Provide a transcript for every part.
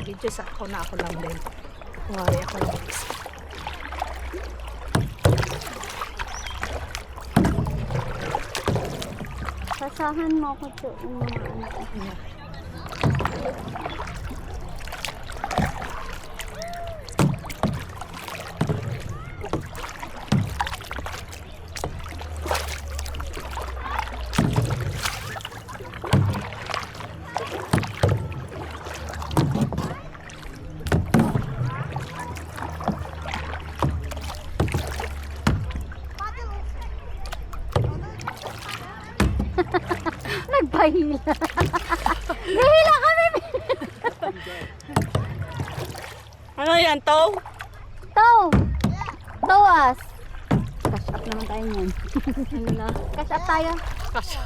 video sa ako na ako lang din. Kuwari ako lang isa. Sasahan mo ako to, yung mga anak ko. Yeah. Nagpahila. Nahila kami. Ano yan, Tow? Tow. Tawas. Cash up naman tayo niyan. Ano na? Cash up tayo. Kasha.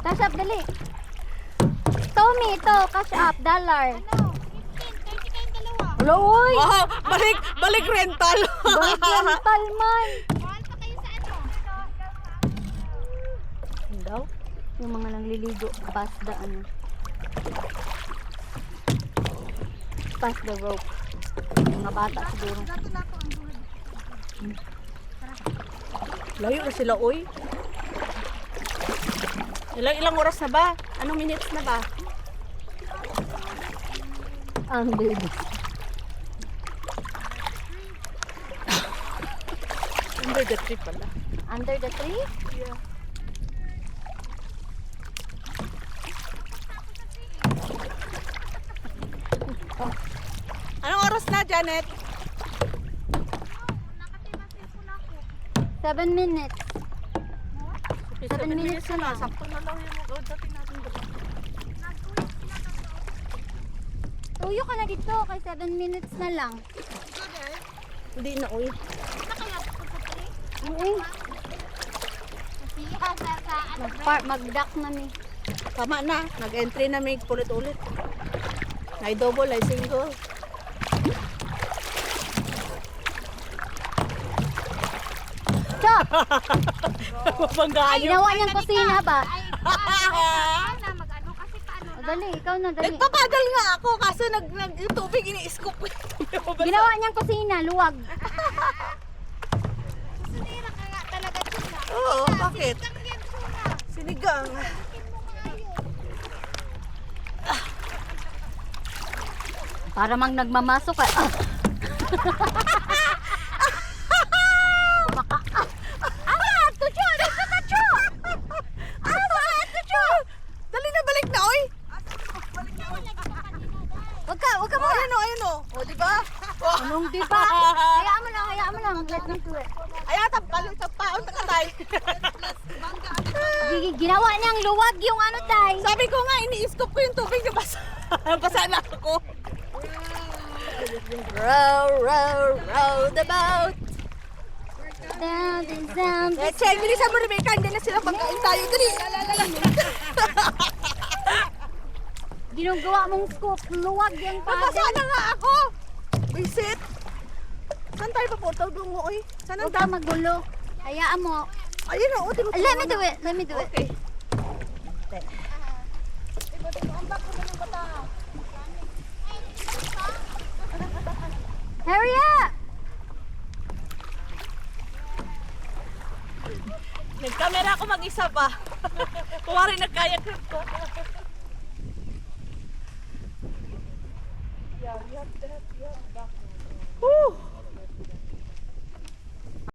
Cash up, dali. Tommy, ito. Cash up, dollar. Hello, uy. Wow, balik rental. Balik rental man. Ano daw? Yung mga nangliligo past the ano. Past the rope. Mga bata siguro. Layo na sila, uy. Ilang oras na ba? Anong minutes na ba? Ang bilis. Under the tree pala. Under the tree? Yeah. Anong oras na, Janet? 7 minutes. 7 minutes na na. Sakto na lang yung dating natin doon. Tuyo ka na dito kay 7 minutes na lang. Hindi na, uy. Oo. Mag-duck na mi. Tama na. Nag-entry na may ulit-ulit. Ay double, ay single. Chop! Mabanggaan yung... Ginawa niyang kusina ba? O, dali, ikaw na, dali. Nagpapadal nga ako kaso yung tubig ini-scoop ko. Ginawa niyang kusina, luwag. Oo, bakit? Sinigang. Para mang nagmamasok ka. Dali na, balik na, oy! Wag ka mo. Ayun o. O, diba? Anong di ba? Hayaan mo lang. Let me do it. Ayan, tampaon na katay. Ginawa niyang luwag yung ano, tay. Sabi ko nga, ini-scoop ko yung tubig na basa. Basa na ako. Row the boat. Down and down. Check, bilisan mo, Rebecca. Hindi na sila pagkain tayo. Dali. Ginagawa mong scoop, luwag yung Basa paddle. na nga ako. Visit. Saan tayo papunta? Dungo, oy. Saan Huwag ang ka magulo. Hayaan mo. Ayun o, Let me do it. Okay. Hurry up! Nag-camera ako mag-isa pa. Kuwari nagkaya ko. Yeah,